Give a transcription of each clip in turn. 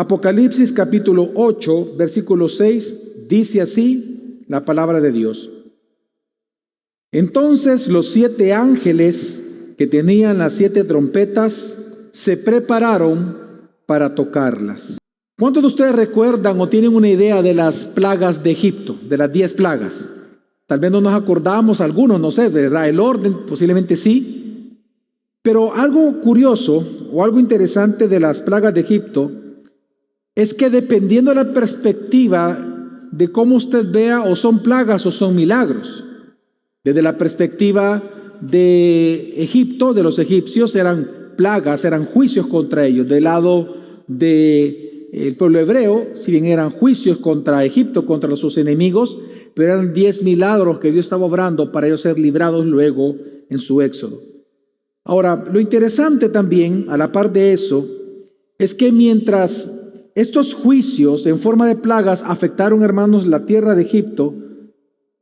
Apocalipsis capítulo 8, versículo 6, dice así la palabra de Dios. Entonces los 7 ángeles que tenían las 7 trompetas se prepararon para tocarlas. ¿Cuántos de ustedes recuerdan o tienen una idea de las plagas de Egipto, de las 10 plagas? Tal vez no nos acordamos algunos, no sé, ¿verdad? El orden posiblemente sí. Pero algo curioso o algo interesante de las plagas de Egipto es que dependiendo de la perspectiva de cómo usted vea, o son plagas o son milagros. Desde la perspectiva de Egipto, de los egipcios, eran plagas, eran juicios contra ellos. Del lado del pueblo hebreo, si bien eran juicios contra Egipto, contra sus enemigos, pero eran 10 milagros que Dios estaba obrando para ellos ser librados luego en su éxodo. Ahora, lo interesante también, a la par de eso, es que mientras estos juicios en forma de plagas afectaron, hermanos, la tierra de Egipto,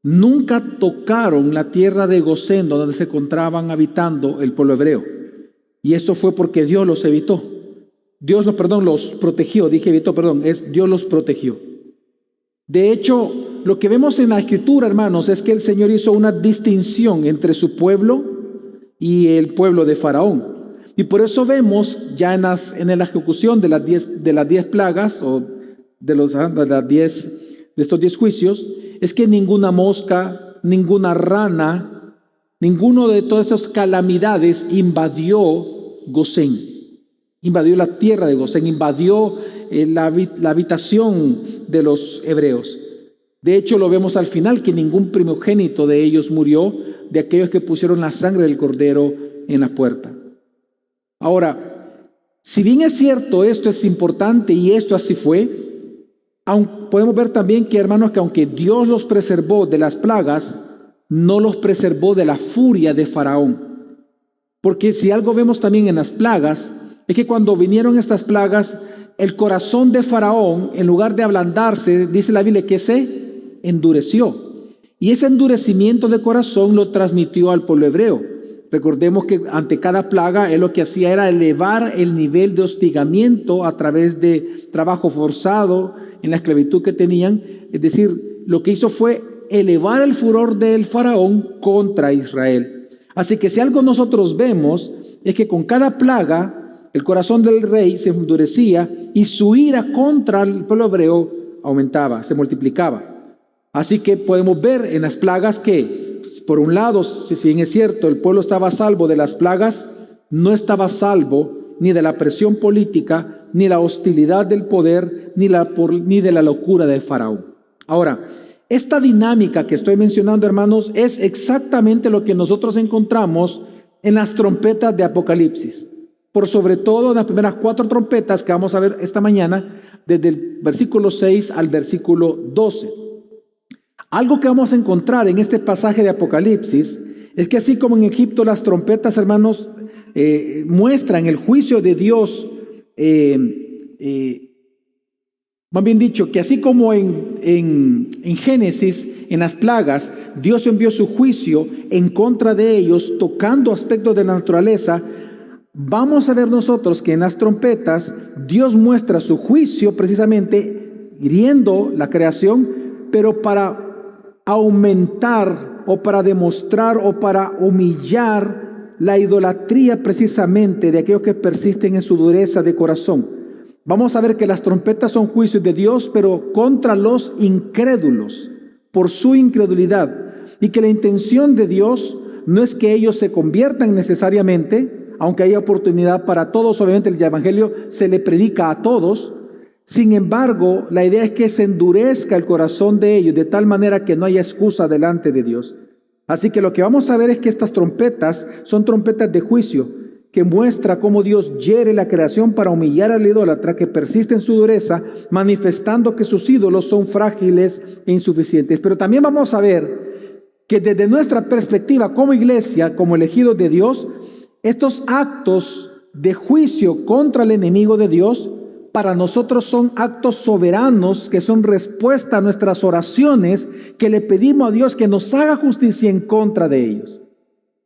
nunca tocaron la tierra de Gosén, donde se encontraban habitando el pueblo hebreo. Y eso fue porque Dios los evitó. Dios los protegió. Dios los protegió. De hecho, lo que vemos en la Escritura, hermanos, es que el Señor hizo una distinción entre su pueblo y el pueblo de Faraón. Y por eso vemos ya en la ejecución de las 10 plagas, o de estos 10 juicios, es que ninguna mosca, ninguna rana, ninguno de todas esas calamidades invadió Gosén, invadió la tierra de Gosén, invadió la habitación de los hebreos. De hecho, lo vemos al final, que ningún primogénito de ellos murió, de aquellos que pusieron la sangre del cordero en la puerta. Ahora, si bien es cierto, esto es importante y esto así fue, podemos ver también que, hermanos, que aunque Dios los preservó de las plagas, no los preservó de la furia de Faraón. Porque si algo vemos también en las plagas, es que cuando vinieron estas plagas, el corazón de Faraón, en lugar de ablandarse, dice la Biblia que se endureció. Y ese endurecimiento de corazón lo transmitió al pueblo hebreo. Recordemos que ante cada plaga, él lo que hacía era elevar el nivel de hostigamiento a través de trabajo forzado en la esclavitud que tenían. Es decir, lo que hizo fue elevar el furor del faraón contra Israel. Así que si algo nosotros vemos es que con cada plaga el corazón del rey se endurecía y su ira contra el pueblo hebreo aumentaba, se multiplicaba. Así que podemos ver en las plagas que, por un lado, si bien es cierto, el pueblo estaba a salvo de las plagas, no estaba a salvo ni de la presión política, ni la hostilidad del poder, ni de la locura del faraón. Ahora, esta dinámica que estoy mencionando, hermanos, es exactamente lo que nosotros encontramos en las trompetas de Apocalipsis. Por sobre todo en las primeras 4 trompetas que vamos a ver esta mañana, desde el versículo 6 al versículo 12. Algo que vamos a encontrar en este pasaje de Apocalipsis es que así como en Egipto las trompetas, hermanos, muestran el juicio de Dios, más bien dicho, que así como en Génesis, en las plagas, Dios envió su juicio en contra de ellos, tocando aspectos de la naturaleza, vamos a ver nosotros que en las trompetas Dios muestra su juicio precisamente hiriendo la creación, pero para aumentar o para demostrar o para humillar la idolatría precisamente de aquellos que persisten en su dureza de corazón. Vamos a ver que las trompetas son juicios de Dios, pero contra los incrédulos, por su incredulidad, y que la intención de Dios no es que ellos se conviertan necesariamente, aunque haya oportunidad para todos. Obviamente el evangelio se le predica a todos. Sin embargo, la idea es que se endurezca el corazón de ellos de tal manera que no haya excusa delante de Dios. Así que lo que vamos a ver es que estas trompetas son trompetas de juicio, que muestra cómo Dios hiere la creación para humillar al idólatra que persiste en su dureza, manifestando que sus ídolos son frágiles e insuficientes. Pero también vamos a ver que desde nuestra perspectiva como iglesia, como elegidos de Dios, estos actos de juicio contra el enemigo de Dios para nosotros son actos soberanos que son respuesta a nuestras oraciones que le pedimos a Dios que nos haga justicia en contra de ellos.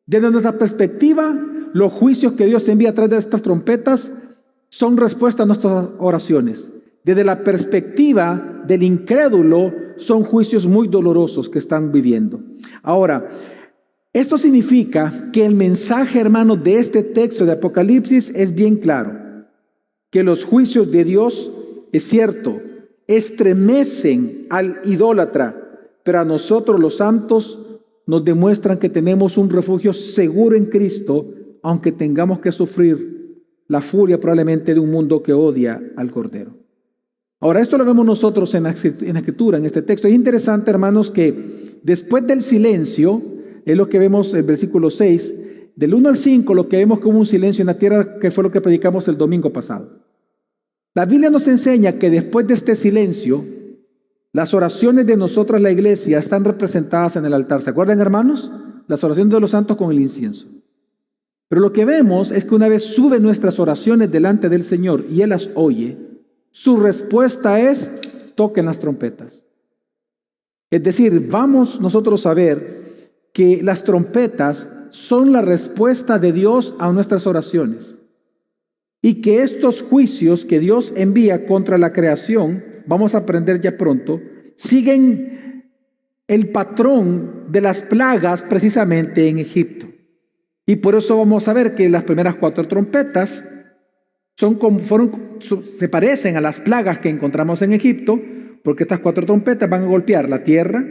Desde nuestra perspectiva, los juicios que Dios envía a través de estas trompetas son respuesta a nuestras oraciones. Desde la perspectiva del incrédulo, son juicios muy dolorosos que están viviendo. Ahora, esto significa que el mensaje, hermanos, de este texto de Apocalipsis es bien claro. Que los juicios de Dios, es cierto, estremecen al idólatra, pero a nosotros los santos nos demuestran que tenemos un refugio seguro en Cristo, aunque tengamos que sufrir la furia probablemente de un mundo que odia al Cordero. Ahora, esto lo vemos nosotros en la Escritura, en este texto. Es interesante, hermanos, que después del silencio, es lo que vemos en el versículo 6, del 1 al 5, lo que vemos como un silencio en la tierra, que fue lo que predicamos el domingo pasado. La Biblia nos enseña que después de este silencio, las oraciones de nosotras, la iglesia, están representadas en el altar. ¿Se acuerdan, hermanos? Las oraciones de los santos con el incienso. Pero lo que vemos es que una vez suben nuestras oraciones delante del Señor y Él las oye, su respuesta es: toquen las trompetas. Es decir, vamos nosotros a ver que las trompetas son la respuesta de Dios a nuestras oraciones. Y que estos juicios que Dios envía contra la creación, vamos a aprender ya pronto, siguen el patrón de las plagas precisamente en Egipto. Y por eso vamos a ver que las primeras 4 trompetas se parecen a las plagas que encontramos en Egipto, porque estas 4 trompetas van a golpear la tierra,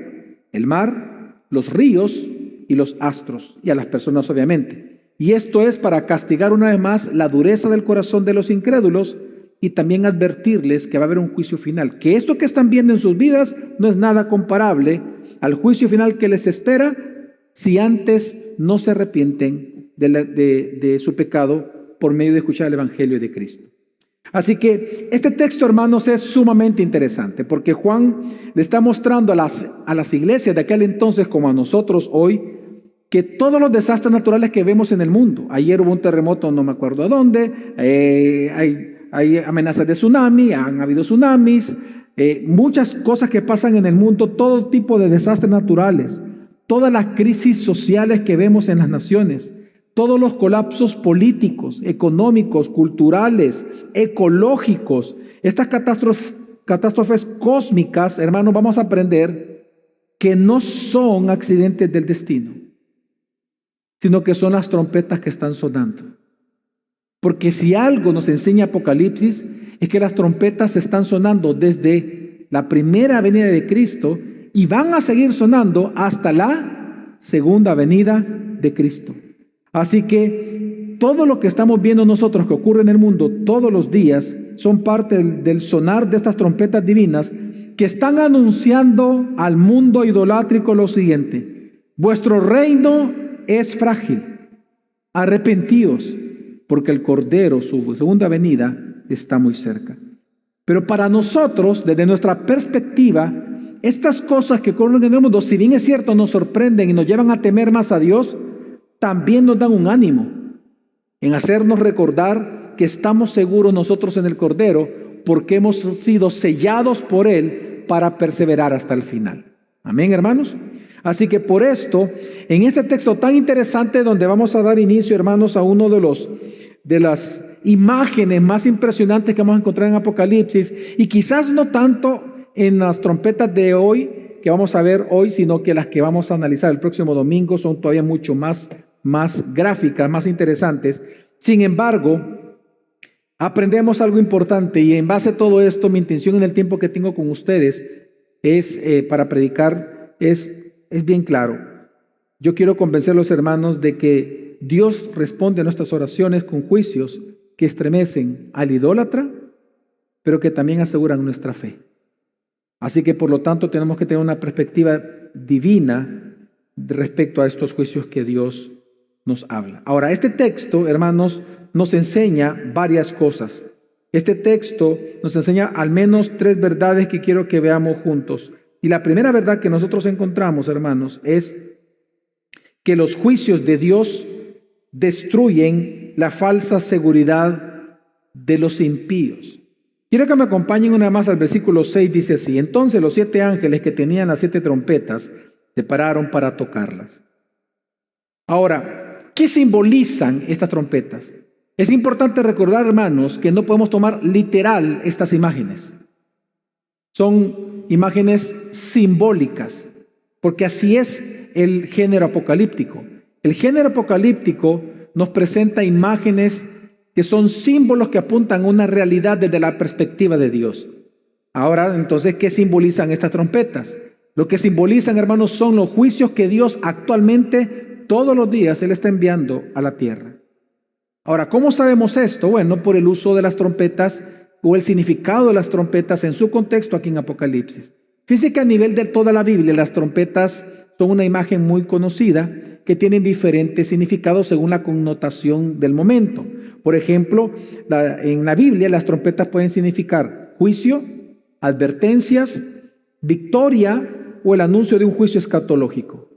el mar, los ríos y los astros, y a las personas obviamente. Y esto es para castigar una vez más la dureza del corazón de los incrédulos y también advertirles que va a haber un juicio final. Que esto que están viendo en sus vidas no es nada comparable al juicio final que les espera si antes no se arrepienten de su pecado por medio de escuchar el Evangelio de Cristo. Así que este texto, hermanos, es sumamente interesante porque Juan le está mostrando a las iglesias de aquel entonces como a nosotros hoy, que todos los desastres naturales que vemos en el mundo, ayer hubo un terremoto, no me acuerdo a dónde, hay amenazas de tsunami, han habido tsunamis, muchas cosas que pasan en el mundo, todo tipo de desastres naturales, todas las crisis sociales que vemos en las naciones, todos los colapsos políticos, económicos, culturales, ecológicos, estas catástrofes cósmicas, hermanos, vamos a aprender que no son accidentes del destino, sino que son las trompetas que están sonando. Porque si algo nos enseña Apocalipsis, es que las trompetas están sonando desde la primera venida de Cristo y van a seguir sonando hasta la segunda venida de Cristo. Así que todo lo que estamos viendo nosotros que ocurre en el mundo todos los días son parte del sonar de estas trompetas divinas que están anunciando al mundo idolátrico lo siguiente: vuestro reino es frágil, arrepentíos, porque el Cordero, su segunda venida, está muy cerca. Pero para nosotros, desde nuestra perspectiva, estas cosas que ocurren en el mundo, si bien es cierto, nos sorprenden y nos llevan a temer más a Dios, también nos dan un ánimo en hacernos recordar que estamos seguros nosotros en el Cordero, porque hemos sido sellados por Él para perseverar hasta el final. Amén, hermanos. Así que por esto, en este texto tan interesante donde vamos a dar inicio, hermanos, a uno de las imágenes más impresionantes que vamos a encontrar en Apocalipsis, y quizás no tanto en las trompetas de hoy, que vamos a ver hoy, sino que las que vamos a analizar el próximo domingo son todavía mucho más gráficas, más interesantes. Sin embargo, aprendemos algo importante, y en base a todo esto, mi intención en el tiempo que tengo con ustedes es para predicar, es bien claro. Yo quiero convencer a los hermanos de que Dios responde a nuestras oraciones con juicios que estremecen al idólatra, pero que también aseguran nuestra fe. Así que por lo tanto tenemos que tener una perspectiva divina respecto a estos juicios que Dios nos habla. Ahora, este texto, hermanos, nos enseña varias cosas. Este texto nos enseña al menos 3 verdades que quiero que veamos juntos. Y la primera verdad que nosotros encontramos, hermanos, es que los juicios de Dios destruyen la falsa seguridad de los impíos. Quiero que me acompañen una más al versículo 6, dice así: entonces los 7 ángeles que tenían las 7 trompetas se pararon para tocarlas. Ahora, ¿qué simbolizan estas trompetas? Es importante recordar, hermanos, que no podemos tomar literal estas imágenes. Son imágenes simbólicas, porque así es el género apocalíptico. El género apocalíptico nos presenta imágenes que son símbolos que apuntan a una realidad desde la perspectiva de Dios. Ahora, entonces, ¿qué simbolizan estas trompetas? Lo que simbolizan, hermanos, son los juicios que Dios actualmente, todos los días, Él está enviando a la tierra. Ahora, ¿cómo sabemos esto? Bueno, por el uso de las trompetas o el significado de las trompetas en su contexto aquí en Apocalipsis. Fíjense que a nivel de toda la Biblia, las trompetas son una imagen muy conocida que tienen diferentes significados según la connotación del momento. Por ejemplo, en la Biblia las trompetas pueden significar juicio, advertencias, victoria o el anuncio de un juicio escatológico.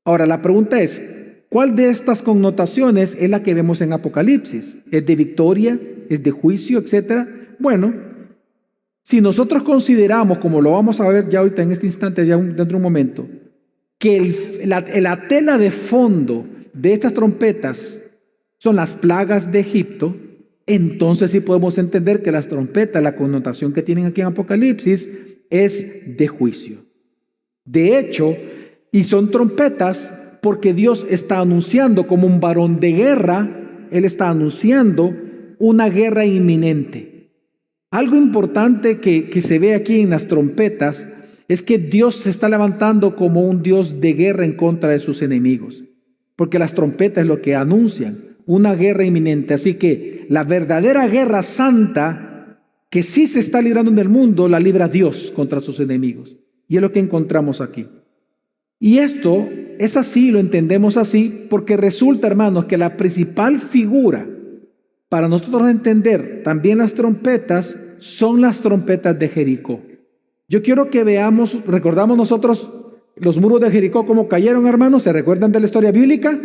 Ahora, la pregunta es, ¿cuál de estas connotaciones es la que vemos en Apocalipsis? ¿Es de victoria? ¿Es de juicio, etcétera? Bueno, si nosotros consideramos, como lo vamos a ver ya ahorita en este instante, ya dentro de un momento, que la tela de fondo de estas trompetas son las plagas de Egipto, entonces sí podemos entender que las trompetas, la connotación que tienen aquí en Apocalipsis, es de juicio. De hecho, y son trompetas porque Dios está anunciando como un varón de guerra, Él está anunciando una guerra inminente. Algo importante que se ve aquí en las trompetas es que Dios se está levantando como un Dios de guerra en contra de sus enemigos, porque las trompetas es lo que anuncian, una guerra inminente. Así que la verdadera guerra santa que sí se está librando en el mundo, la libra Dios contra sus enemigos. Y es lo que encontramos aquí. Y esto es así, lo entendemos así, porque resulta, hermanos, que la principal figura para nosotros entender también las trompetas son las trompetas de Jericó. Yo quiero que veamos, recordamos nosotros los muros de Jericó cómo cayeron, hermanos, ¿se recuerdan de la historia bíblica?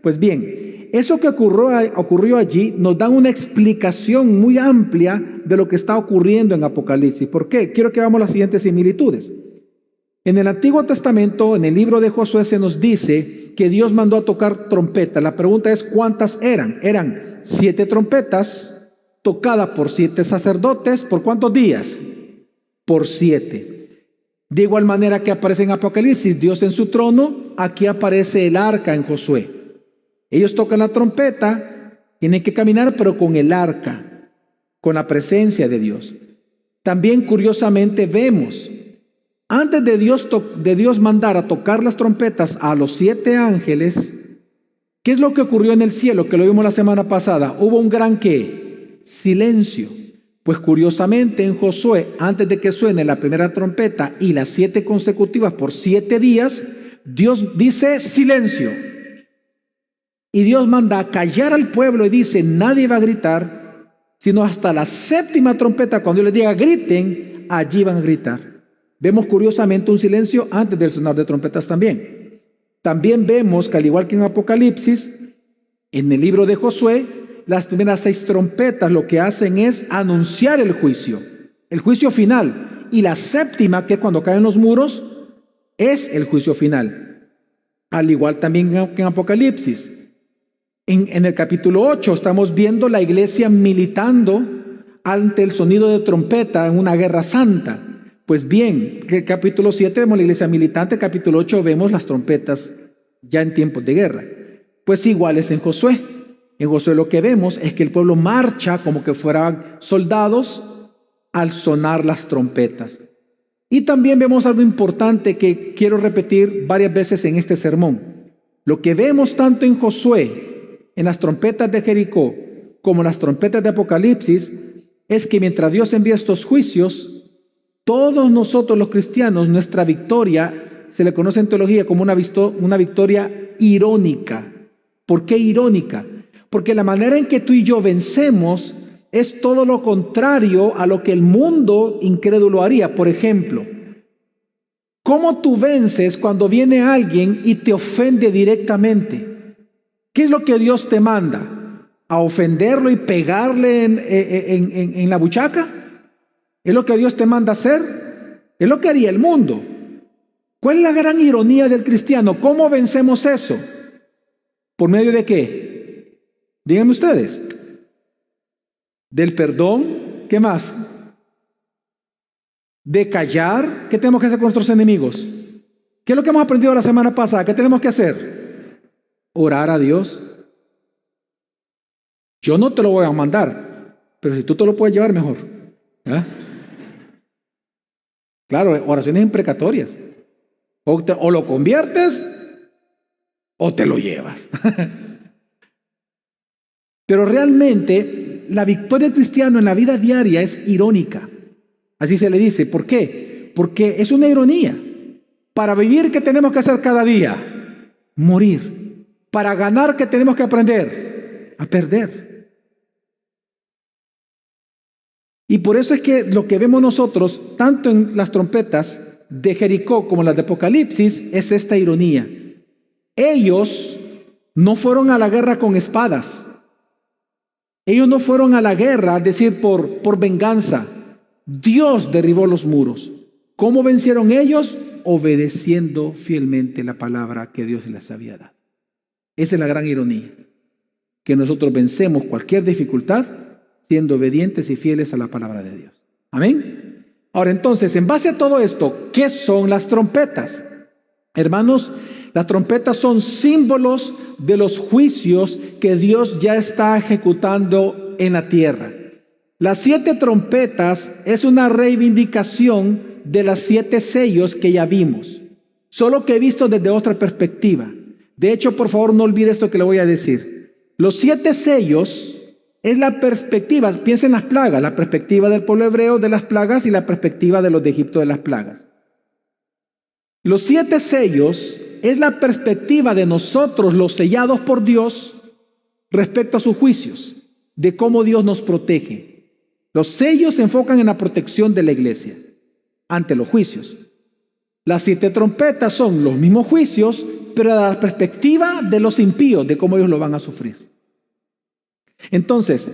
Pues bien, eso que ocurrió allí nos da una explicación muy amplia de lo que está ocurriendo en Apocalipsis. ¿Por qué? Quiero que veamos las siguientes similitudes. En el Antiguo Testamento, en el libro de Josué, se nos dice que Dios mandó a tocar trompetas. La pregunta es, ¿cuántas eran? Eran 7 trompetas tocadas por 7 sacerdotes. ¿Por cuántos días? Por 7. De igual manera que aparece en Apocalipsis, Dios en su trono, aquí aparece el arca en Josué. Ellos tocan la trompeta, tienen que caminar, pero con el arca, con la presencia de Dios. También, curiosamente, vemos, antes de Dios mandar a tocar las trompetas a los 7 ángeles, ¿qué es lo que ocurrió en el cielo? Que lo vimos la semana pasada. Hubo un gran ¿qué? Silencio. Pues curiosamente en Josué, antes de que suene la primera trompeta y las 7 consecutivas por 7 días, Dios dice silencio. Y Dios manda a callar al pueblo y dice, nadie va a gritar, sino hasta la 7ª trompeta, cuando Dios les diga griten, allí van a gritar. Vemos curiosamente un silencio antes del sonar de trompetas también. También vemos que al igual que en Apocalipsis, en el libro de Josué, las primeras 6 trompetas lo que hacen es anunciar el juicio final. Y la 7ª, que es cuando caen los muros, es el juicio final. Al igual también que en Apocalipsis. En el capítulo 8 estamos viendo la iglesia militando ante el sonido de trompeta en una guerra santa. Pues bien, en el capítulo 7 vemos la iglesia militante, capítulo 8 vemos las trompetas ya en tiempos de guerra. Pues igual es en Josué. En Josué lo que vemos es que el pueblo marcha como que fueran soldados al sonar las trompetas. Y también vemos algo importante que quiero repetir varias veces en este sermón. Lo que vemos tanto en Josué, en las trompetas de Jericó, como en las trompetas de Apocalipsis, es que mientras Dios envía estos juicios, todos nosotros los cristianos, nuestra victoria, se le conoce en teología como una victoria irónica. ¿Por qué irónica? Porque la manera en que tú y yo vencemos es todo lo contrario a lo que el mundo incrédulo haría. Por ejemplo, ¿cómo tú vences cuando viene alguien y te ofende directamente? ¿Qué es lo que Dios te manda? ¿A ofenderlo y pegarle en la buchaca? ¿Es lo que Dios te manda hacer? Es lo que haría el mundo. ¿Cuál es la gran ironía del cristiano? ¿Cómo vencemos eso? ¿Por medio de qué? Díganme ustedes. Del perdón. ¿Qué más? de callar. ¿Qué tenemos que hacer con nuestros enemigos? ¿Qué es lo que hemos aprendido la semana pasada? ¿Qué tenemos que hacer? Orar a Dios. Yo no te lo voy a mandar, pero si tú te lo puedes llevar, mejor. ¿Ah? Claro, oraciones imprecatorias. O lo conviertes o te lo llevas. Pero realmente la victoria del cristiano en la vida diaria es irónica. Así se le dice. ¿Por qué? Porque es una ironía. Para vivir, ¿qué tenemos que hacer cada día? Morir. Para ganar, ¿qué tenemos que aprender? A perder. Y por eso es que lo que vemos nosotros, tanto en las trompetas de Jericó como las de Apocalipsis, es esta ironía. Ellos no fueron a la guerra con espadas. Ellos no fueron a la guerra, es decir, por venganza. Dios derribó los muros. ¿Cómo vencieron ellos? Obedeciendo fielmente la palabra que Dios les había dado. Esa es la gran ironía. Que nosotros vencemos cualquier dificultad siendo obedientes y fieles a la palabra de Dios. Amén. Ahora entonces, en base a todo esto, ¿qué son las trompetas? Hermanos, las trompetas son símbolos de los juicios que Dios ya está ejecutando en la tierra. Las 7 trompetas es una reivindicación de las 7 sellos que ya vimos, solo que he visto desde otra perspectiva. De hecho, por favor, no olvide esto que le voy a decir. Los 7 sellos es la perspectiva, piensa en las plagas, la perspectiva del pueblo hebreo de las plagas y la perspectiva de los de Egipto de las plagas. Los 7 sellos es la perspectiva de nosotros, los sellados por Dios, respecto a sus juicios, de cómo Dios nos protege. Los sellos se enfocan en la protección de la iglesia ante los juicios. Las 7 trompetas son los mismos juicios, pero de la perspectiva de los impíos, de cómo ellos lo van a sufrir. Entonces,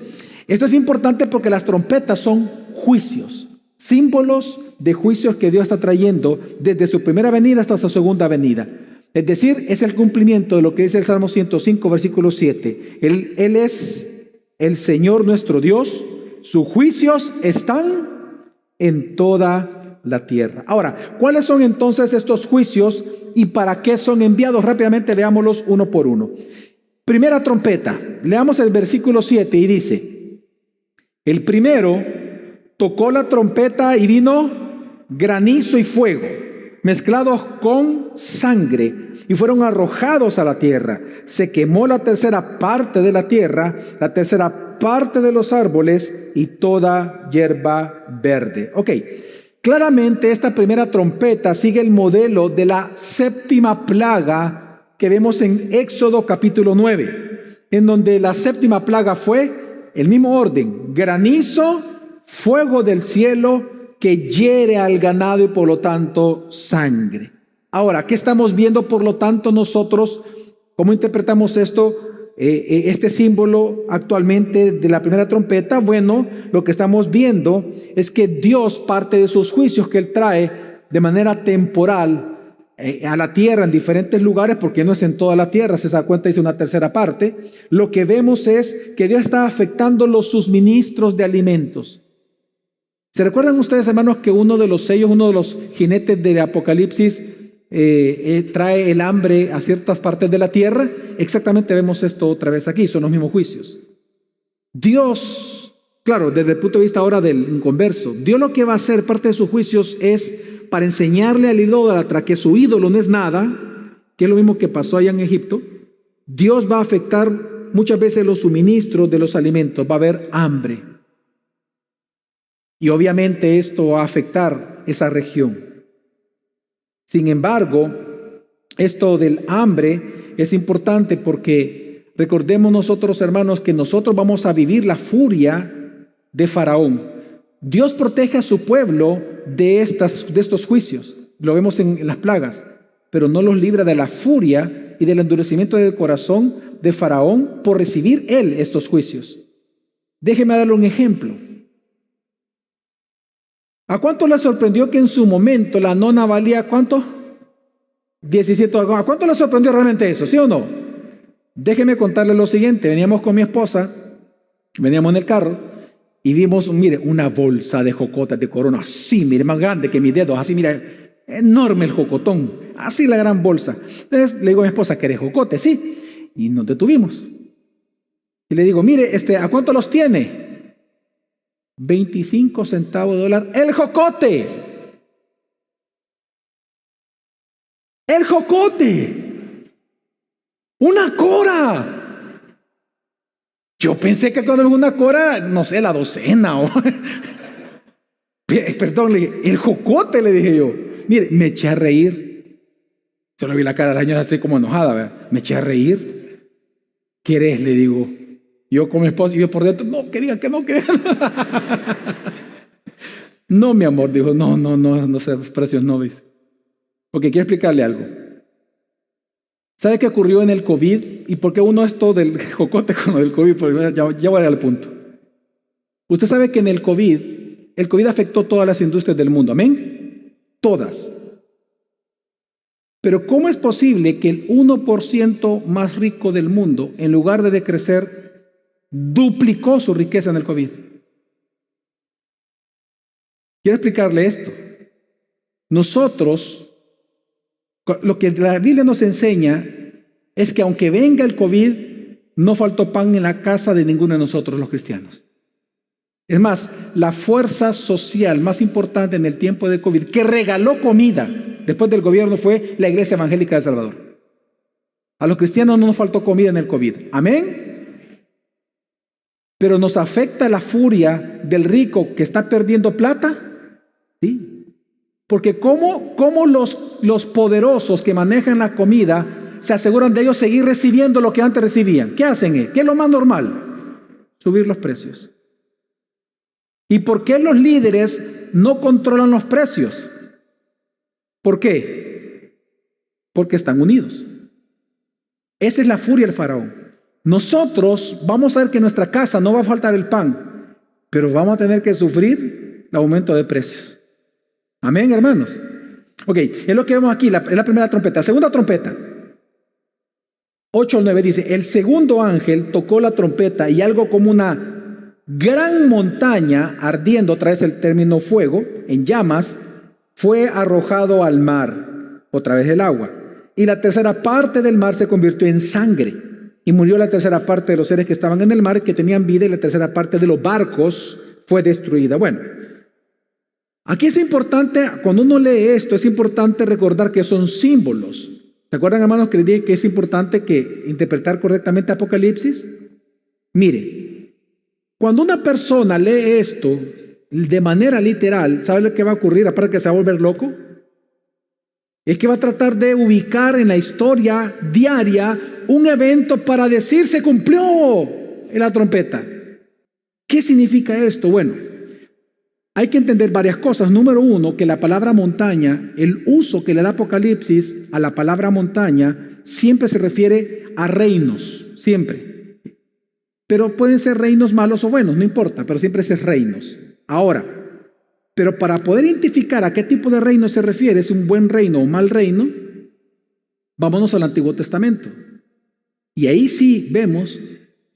esto es importante porque las trompetas son juicios, símbolos de juicios que Dios está trayendo desde su primera venida hasta su segunda venida. Es decir, es el cumplimiento de lo que dice el Salmo 105, versículo 7. Él es el Señor nuestro Dios, sus juicios están en toda la tierra. Ahora, ¿cuáles son entonces estos juicios y para qué son enviados? Rápidamente veámoslos uno por uno. Primera trompeta, leamos el versículo 7 y dice: el primero tocó la trompeta y vino granizo y fuego, mezclados con sangre, y fueron arrojados a la tierra. Se quemó la tercera parte de la tierra, la tercera parte de los árboles y toda hierba verde. Ok, claramente esta primera trompeta sigue el modelo de la séptima plaga que vemos en Éxodo capítulo 9, en donde la séptima plaga fue el mismo orden: granizo, fuego del cielo que hiere al ganado y por lo tanto sangre. Ahora, ¿qué estamos viendo por lo tanto nosotros? ¿Cómo interpretamos esto? Este símbolo actualmente de la primera trompeta. Bueno, lo que estamos viendo es que Dios, parte de sus juicios que Él trae de manera temporal a la tierra en diferentes lugares, porque no es en toda la tierra, se da cuenta, dice una tercera parte. Lo que vemos es que Dios está afectando los suministros de alimentos. ¿Se recuerdan ustedes, hermanos, que uno de los sellos, uno de los jinetes de Apocalipsis trae el hambre a ciertas partes de la tierra? Exactamente vemos esto otra vez aquí, son los mismos juicios. Dios, claro, desde el punto de vista ahora del inconverso, Dios lo que va a hacer, parte de sus juicios, es para enseñarle al idólatra que su ídolo no es nada, que es lo mismo que pasó allá en Egipto. Dios va a afectar muchas veces los suministros de los alimentos, va a haber hambre. Y obviamente esto va a afectar esa región. Sin embargo, esto del hambre es importante porque recordemos nosotros, hermanos, que nosotros vamos a vivir la furia de Faraón. Dios protege a su pueblo de estos juicios. Lo vemos en las plagas, pero no los libra de la furia y del endurecimiento del corazón de Faraón por recibir él estos juicios. Déjeme darle un ejemplo. ¿A cuánto le sorprendió que en su momento la nona valía cuánto? 17. ¿A cuánto le sorprendió realmente eso? ¿Sí o no? Déjeme contarle lo siguiente. Veníamos con mi esposa, veníamos en el carro, y vimos, mire, una bolsa de jocotes de Corona, así, mire, más grande que mis dedos, así, mire, enorme el jocotón, así la gran bolsa. Entonces le digo a mi esposa, ¿querés jocote? Sí, y nos detuvimos. Y le digo, mire, ¿a cuánto los tiene? 25 centavos de dólar el jocote. El jocote. Una cora. Yo pensé que cuando una cora, no sé, la docena o... Perdón, le dije, el jocote, le dije yo. Mire, me eché a reír. Solo vi la cara de la señora así como enojada, ¿verdad? Me eché a reír. ¿Querés? Le digo. Yo con mi esposa y yo por dentro, no, que diga que no, que diga. No, mi amor, dijo, no sé, los precios no, dice. Porque quiero explicarle algo. ¿Sabe qué ocurrió en el COVID? ¿Y por qué uno es todo del jocote con lo del COVID? Porque ya voy al punto. Usted sabe que en el COVID afectó todas las industrias del mundo, ¿amén? Todas. Pero ¿cómo es posible que el 1% más rico del mundo, en lugar de decrecer, duplicó su riqueza en el COVID? Quiero explicarle esto. Nosotros, lo que la Biblia nos enseña es que aunque venga el COVID, no faltó pan en la casa de ninguno de nosotros los cristianos. Es más, la fuerza social más importante en el tiempo de COVID, que regaló comida después del gobierno, fue la Iglesia Evangélica de El Salvador. A los cristianos no nos faltó comida en el COVID. ¿Amén? Pero nos afecta la furia del rico que está perdiendo plata. Sí. Porque ¿cómo los poderosos que manejan la comida se aseguran de ellos seguir recibiendo lo que antes recibían? ¿Qué hacen? ¿Qué es lo más normal? Subir los precios. ¿Y por qué los líderes no controlan los precios? ¿Por qué? Porque están unidos. Esa es la furia del faraón. Nosotros vamos a ver que en nuestra casa no va a faltar el pan, pero vamos a tener que sufrir el aumento de precios. Amén, hermanos. Ok, es lo que vemos aquí, es la primera trompeta. Segunda trompeta. 8 al 9 dice, el segundo ángel tocó la trompeta y algo como una gran montaña ardiendo, otra vez el término fuego, en llamas, fue arrojado al mar, otra vez el agua. Y la tercera parte del mar se convirtió en sangre. Y murió la tercera parte de los seres que estaban en el mar, que tenían vida, y la tercera parte de los barcos fue destruida. Bueno, aquí es importante, cuando uno lee esto, es importante recordar que son símbolos. ¿Se acuerdan, hermanos, que les dije que es importante que interpretar correctamente Apocalipsis? Mire, cuando una persona lee esto de manera literal, ¿sabe lo que va a ocurrir? Aparte que se va a volver loco, es que va a tratar de ubicar en la historia diaria un evento para decir se cumplió en la trompeta. ¿Qué significa esto? Bueno, hay que entender varias cosas. Número uno, que la palabra montaña, el uso que le da Apocalipsis a la palabra montaña, siempre se refiere a reinos, siempre. Pero pueden ser reinos malos o buenos, no importa, pero siempre es reinos. Ahora, pero para poder identificar a qué tipo de reino se refiere, es un buen reino o un mal reino, vámonos al Antiguo Testamento. Y ahí sí vemos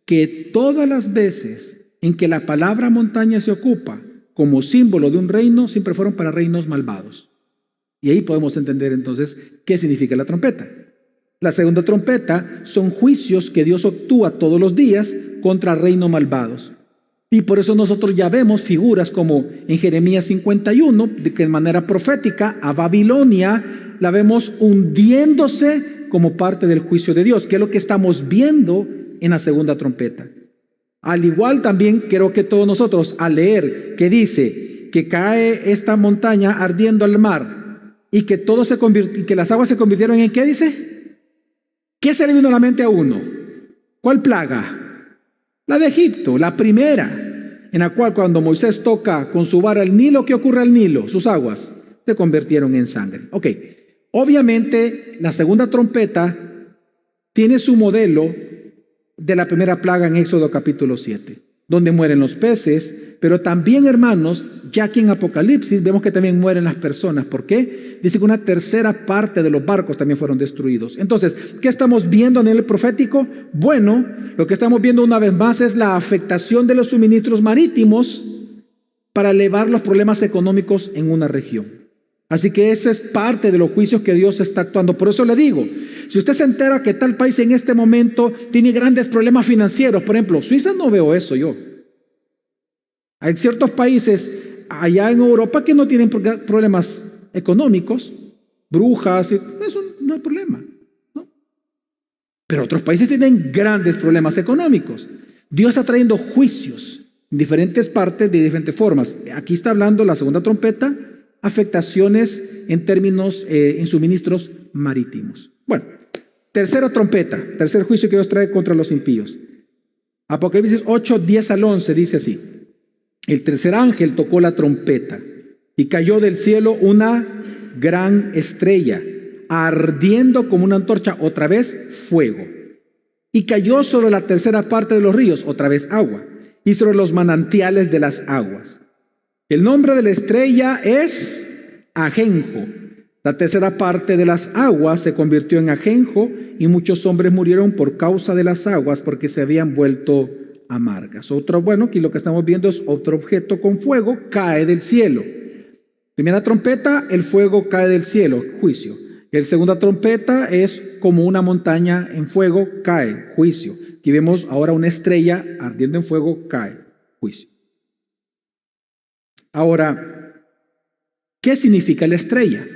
que todas las veces en que la palabra montaña se ocupa como símbolo de un reino, siempre fueron para reinos malvados. Y ahí podemos entender entonces qué significa la trompeta. La segunda trompeta son juicios que Dios actúa todos los días contra reinos malvados. Y por eso nosotros ya vemos figuras como en Jeremías 51, de que de manera profética a Babilonia la vemos hundiéndose como parte del juicio de Dios, que es lo que estamos viendo en la segunda trompeta. Al igual también creo que todos nosotros al leer que dice que cae esta montaña ardiendo al mar y que todo se convirtió, que las aguas se convirtieron en ¿qué dice? ¿Qué se le vino a la mente a uno? ¿Cuál plaga? La de Egipto, la primera, en la cual cuando Moisés toca con su vara el Nilo, ¿qué ocurre al Nilo? Sus aguas se convirtieron en sangre. Ok, obviamente la segunda trompeta tiene su modelo de la primera plaga en Éxodo capítulo 7. donde mueren los peces, pero también, hermanos, ya aquí en Apocalipsis vemos que también mueren las personas. ¿Por qué? Dice que una tercera parte de los barcos también fueron destruidos. Entonces, ¿qué estamos viendo en el profético? Bueno, lo que estamos viendo una vez más es la afectación de los suministros marítimos para elevar los problemas económicos en una región. Así que esa es parte de los juicios que Dios está actuando. Por eso le digo, si usted se entera que tal país en este momento tiene grandes problemas financieros, por ejemplo, Suiza, no veo eso yo. Hay ciertos países allá en Europa que no tienen problemas económicos, brujas, eso no hay problema, ¿no? Pero otros países tienen grandes problemas económicos. Dios está trayendo juicios en diferentes partes de diferentes formas. Aquí está hablando la segunda trompeta, afectaciones en términos en suministros marítimos. Bueno, tercera trompeta, tercer juicio que Dios trae contra los impíos. Apocalipsis 8, 10 al 11 dice así: el tercer ángel tocó la trompeta y cayó del cielo una gran estrella, ardiendo como una antorcha, otra vez fuego. Y cayó sobre la tercera parte de los ríos, otra vez agua, y sobre los manantiales de las aguas. El nombre de la estrella es ajenjo. La tercera parte de las aguas se convirtió en ajenjo y muchos hombres murieron por causa de las aguas porque se habían vuelto amargas. Bueno, aquí lo que estamos viendo es otro objeto con fuego, cae del cielo. Primera trompeta, el fuego cae del cielo, juicio. La segunda trompeta es como una montaña en fuego, cae, juicio. Aquí vemos ahora una estrella ardiendo en fuego, cae, juicio. Ahora, ¿qué significa la estrella?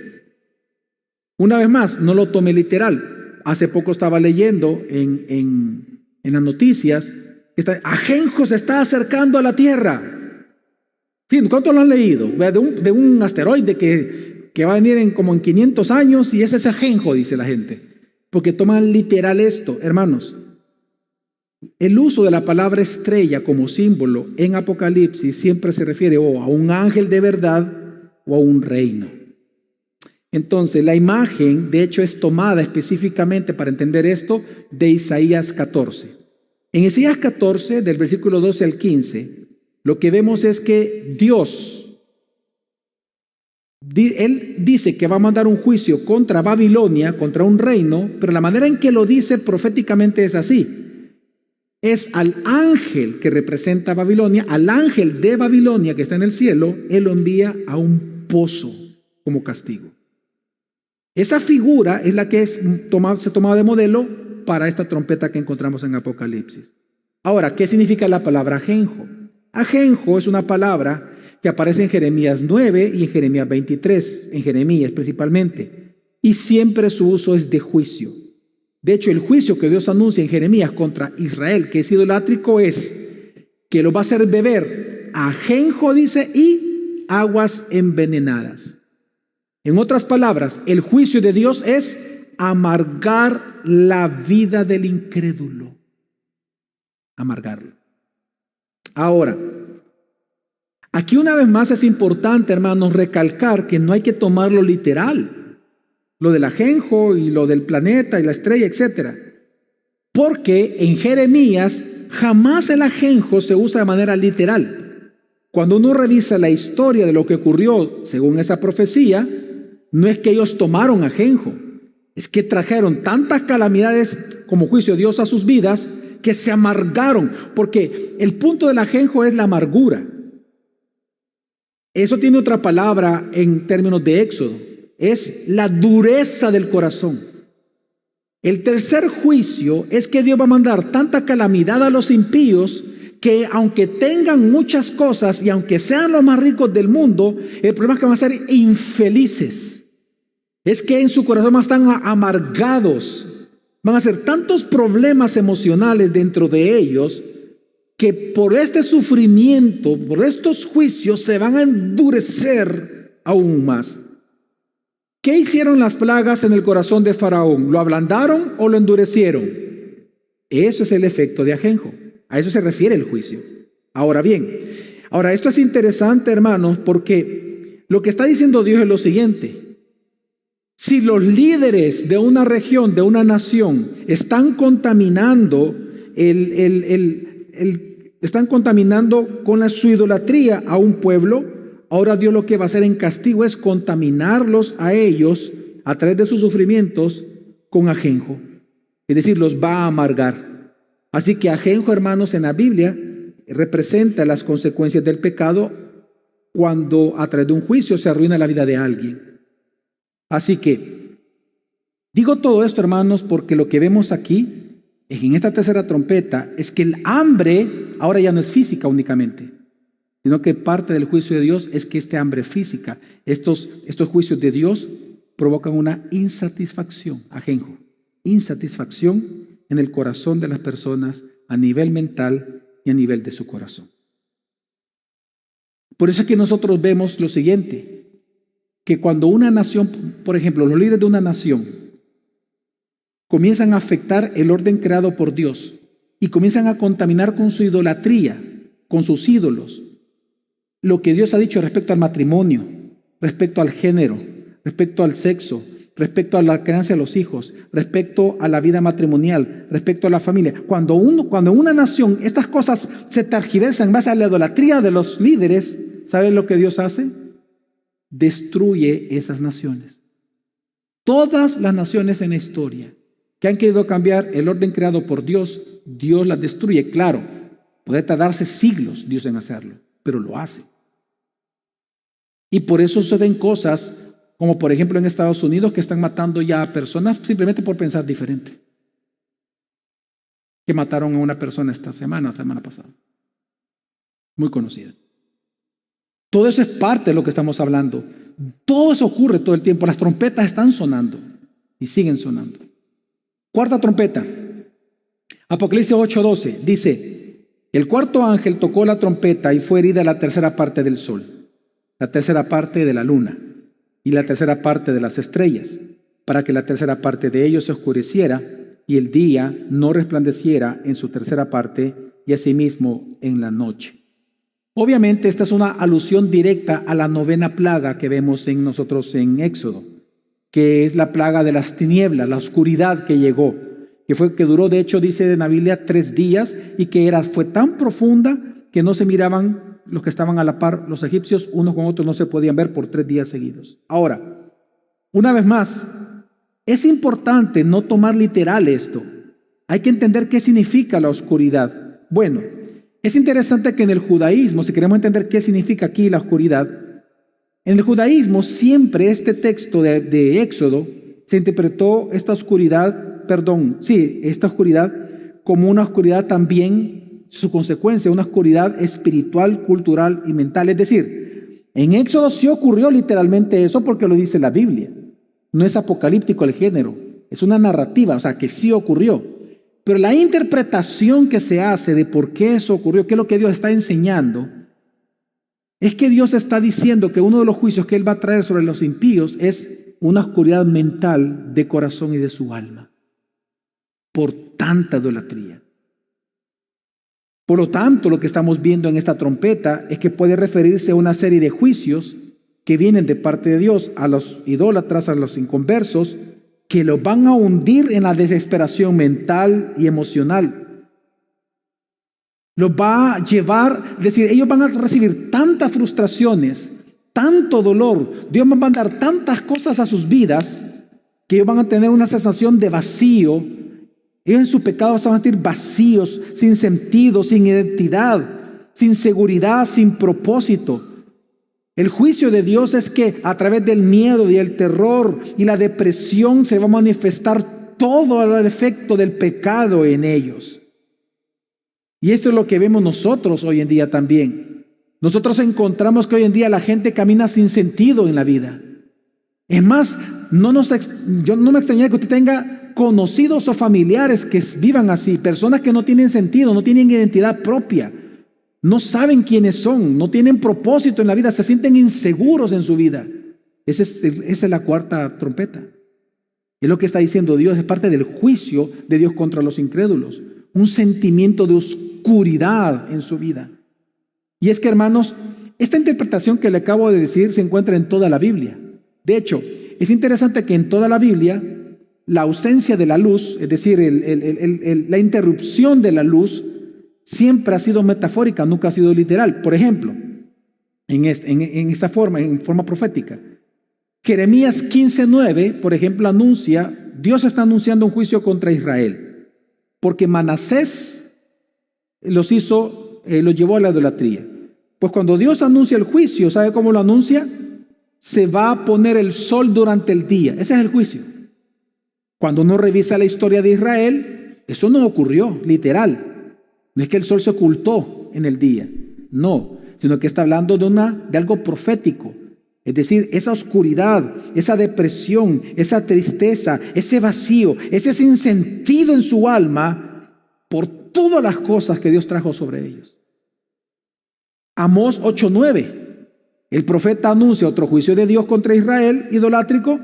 Una vez más, no lo tome literal. Hace poco estaba leyendo en las noticias que ajenjo se está acercando a la Tierra. Sí, ¿cuántos lo han leído? De un asteroide que va a venir como en 500 años y ese es ajenjo, dice la gente. Porque toman literal esto, hermanos. El uso de la palabra estrella como símbolo en Apocalipsis siempre se refiere o a un ángel de verdad o a un reino. Entonces, la imagen, de hecho, es tomada específicamente para entender esto de Isaías 14. En Isaías 14, del versículo 12 al 15, lo que vemos es que Dios, Él dice que va a mandar un juicio contra Babilonia, contra un reino, pero la manera en que lo dice proféticamente es así. Es al ángel que representa a Babilonia, al ángel de Babilonia que está en el cielo, Él lo envía a un pozo como castigo. Esa figura es la que se tomaba de modelo para esta trompeta que encontramos en Apocalipsis. Ahora, ¿qué significa la palabra ajenjo? Ajenjo es una palabra que aparece en Jeremías 9 y en Jeremías 23, en Jeremías principalmente, y siempre su uso es de juicio. De hecho, el juicio que Dios anuncia en Jeremías contra Israel, que es idolátrico, es que lo va a hacer beber ajenjo, dice, y aguas envenenadas. En otras palabras, el juicio de Dios es amargar la vida del incrédulo. Amargarlo. Ahora, aquí una vez más es importante, hermanos, recalcar que no hay que tomarlo literal. Lo del ajenjo y lo del planeta y la estrella, etc. Porque en Jeremías jamás el ajenjo se usa de manera literal. Cuando uno revisa la historia de lo que ocurrió según esa profecía, no es que ellos tomaron ajenjo, es que trajeron tantas calamidades como juicio de Dios a sus vidas que se amargaron, porque el punto del ajenjo es la amargura. Eso tiene otra palabra en términos de Éxodo, es la dureza del corazón. El tercer juicio es que Dios va a mandar tanta calamidad a los impíos que aunque tengan muchas cosas y aunque sean los más ricos del mundo, el problema es que van a ser infelices. Es que en su corazón están amargados. Van a ser tantos problemas emocionales dentro de ellos que por este sufrimiento, por estos juicios, se van a endurecer aún más. ¿Qué hicieron las plagas en el corazón de Faraón? ¿Lo ablandaron o lo endurecieron? Eso es el efecto de ajenjo. A eso se refiere el juicio. Ahora bien, esto es interesante, hermanos, porque lo que está diciendo Dios es lo siguiente. Si los líderes de una región, de una nación, están contaminando están contaminando con su idolatría a un pueblo. Ahora Dios lo que va a hacer en castigo es contaminarlos a ellos a través de sus sufrimientos con ajenjo. Es decir, los va a amargar. Así que ajenjo, hermanos, en la Biblia representa las consecuencias del pecado cuando a través de un juicio se arruina la vida de alguien. Así que digo todo esto, hermanos, porque lo que vemos aquí en esta tercera trompeta es que el hambre ahora ya no es física únicamente, sino que parte del juicio de Dios es que este hambre física, estos juicios de Dios provocan una insatisfacción, ajenjo, insatisfacción en el corazón de las personas a nivel mental y a nivel de su corazón. Por eso es que nosotros vemos lo siguiente, que cuando una nación, por ejemplo, los líderes de una nación comienzan a afectar el orden creado por Dios y comienzan a contaminar con su idolatría, con sus ídolos, lo que Dios ha dicho respecto al matrimonio, respecto al género, respecto al sexo, respecto a la crianza de los hijos, respecto a la vida matrimonial, respecto a la familia. Cuando en una nación estas cosas se tergiversan en base a la idolatría de los líderes, ¿saben lo que Dios hace? Destruye esas naciones. Todas las naciones en la historia que han querido cambiar el orden creado por Dios, Dios las destruye. Claro, puede tardarse siglos Dios en hacerlo, pero lo hace. Y por eso suceden cosas como por ejemplo en Estados Unidos, que están matando ya a personas simplemente por pensar diferente. Que mataron a una persona esta semana pasada. Muy conocida. Todo eso es parte de lo que estamos hablando. Todo eso ocurre todo el tiempo. Las trompetas están sonando y siguen sonando. Cuarta trompeta. Apocalipsis 8:12 dice: el cuarto ángel tocó la trompeta y fue herida la tercera parte del sol, la tercera parte de la luna y la tercera parte de las estrellas, para que la tercera parte de ellos se oscureciera y el día no resplandeciera en su tercera parte y asimismo en la noche. Obviamente esta es una alusión directa a la novena plaga que vemos en nosotros en Éxodo, que es la plaga de las tinieblas, la oscuridad que llegó, que duró, de hecho, dice en la Biblia, 3 días y que fue tan profunda que no se miraban los que estaban a la par, los egipcios, unos con otros no se podían ver por 3 días seguidos. Ahora, una vez más, es importante no tomar literal esto. Hay que entender qué significa la oscuridad. Bueno, es interesante que en el judaísmo, si queremos entender qué significa aquí la oscuridad, en el judaísmo siempre este texto de Éxodo se interpretó esta oscuridad como una oscuridad también, su consecuencia, una oscuridad espiritual, cultural y mental. Es decir, en Éxodo sí ocurrió literalmente eso porque lo dice la Biblia. No es apocalíptico el género, es una narrativa, o sea que sí ocurrió. Pero la interpretación que se hace de por qué eso ocurrió, qué es lo que Dios está enseñando, es que Dios está diciendo que uno de los juicios que Él va a traer sobre los impíos es una oscuridad mental de corazón y de su alma, por tanta idolatría. Por lo tanto, lo que estamos viendo en esta trompeta es que puede referirse a una serie de juicios que vienen de parte de Dios a los idólatras, a los inconversos, que los van a hundir en la desesperación mental y emocional. Los va a llevar, es decir, ellos van a recibir tantas frustraciones, tanto dolor, Dios va a mandar tantas cosas a sus vidas, que ellos van a tener una sensación de vacío. Ellos en su pecado se van a sentir vacíos, sin sentido, sin identidad, sin seguridad, sin propósito. El juicio de Dios es que a través del miedo y el terror y la depresión se va a manifestar todo el efecto del pecado en ellos. Y esto es lo que vemos nosotros hoy en día también. Nosotros encontramos que hoy en día la gente camina sin sentido en la vida. Es más, yo no me extrañaría que usted tenga conocidos o familiares que vivan así, personas que no tienen sentido, no tienen identidad propia, no saben quiénes son, no tienen propósito en la vida, se sienten inseguros en su vida. Esa es la cuarta trompeta. Es lo que está diciendo Dios, es parte del juicio de Dios contra los incrédulos, un sentimiento de oscuridad en su vida. Y es que, hermanos, esta interpretación que le acabo de decir se encuentra en toda la Biblia. De hecho, es interesante que en toda la Biblia la ausencia de la luz, es decir, la interrupción de la luz, siempre ha sido metafórica, nunca ha sido literal. Por ejemplo, en esta forma, en forma profética, Jeremías 15:9, por ejemplo, Dios está anunciando un juicio contra Israel, porque Manasés los llevó a la idolatría. Pues cuando Dios anuncia el juicio, ¿sabe cómo lo anuncia? Se va a poner el sol durante el día. Ese es el juicio. Cuando uno revisa la historia de Israel, eso no ocurrió, literal. No es que el sol se ocultó en el día, no, sino que está hablando de algo profético. Es decir, esa oscuridad, esa depresión, esa tristeza, ese vacío, ese sinsentido en su alma por todas las cosas que Dios trajo sobre ellos. Amós 8:9. El profeta anuncia otro juicio de Dios contra Israel idolátrico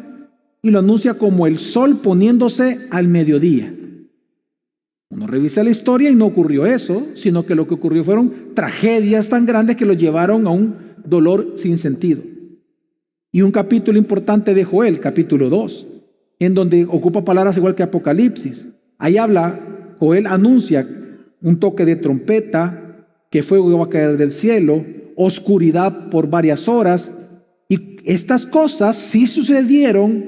y lo anuncia como el sol poniéndose al mediodía. Uno revisa la historia y no ocurrió eso, sino que lo que ocurrió fueron tragedias tan grandes que lo llevaron a un dolor sin sentido. Y un capítulo importante de Joel, capítulo 2, en donde ocupa palabras igual que Apocalipsis. Ahí Joel anuncia un toque de trompeta, que fuego va a caer del cielo, oscuridad por varias horas. Y estas cosas sí sucedieron,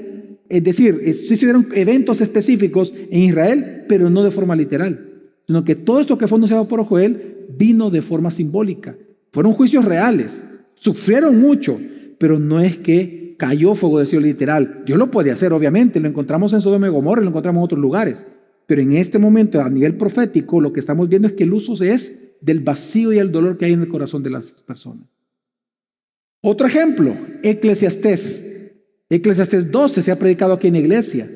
es decir, sí sucedieron eventos específicos en Israel, pero no de forma literal, sino que todo esto que fue anunciado por Joel vino de forma simbólica. Fueron juicios reales, sufrieron mucho, pero no es que cayó fuego del cielo literal. Dios lo puede hacer, obviamente, lo encontramos en Sodoma y Gomorra, lo encontramos en otros lugares, pero en este momento, a nivel profético, lo que estamos viendo es que el uso es del vacío y el dolor que hay en el corazón de las personas. Otro ejemplo, Eclesiastés 12 se ha predicado aquí en la iglesia.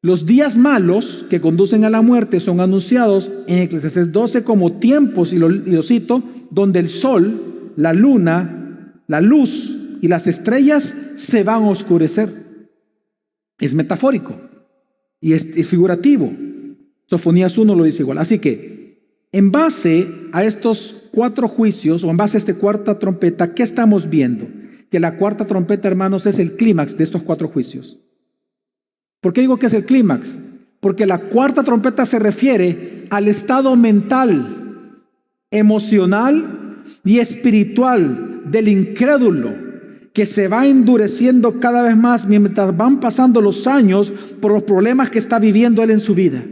Los días malos que conducen a la muerte son anunciados en Eclesiastés 12 como tiempos, y lo cito, donde el sol, la luna, la luz y las estrellas se van a oscurecer. Es metafórico y es figurativo. Sofonías 1 lo dice igual. Así que, en base a estos 4 juicios, o en base a esta cuarta trompeta, ¿qué estamos viendo? Que la cuarta trompeta, hermanos, es el clímax de estos 4 juicios. ¿Por qué digo que es el clímax? Porque la cuarta trompeta se refiere al estado mental, emocional y espiritual del incrédulo, que se va endureciendo cada vez más mientras van pasando los años por los problemas que está viviendo él en su vida.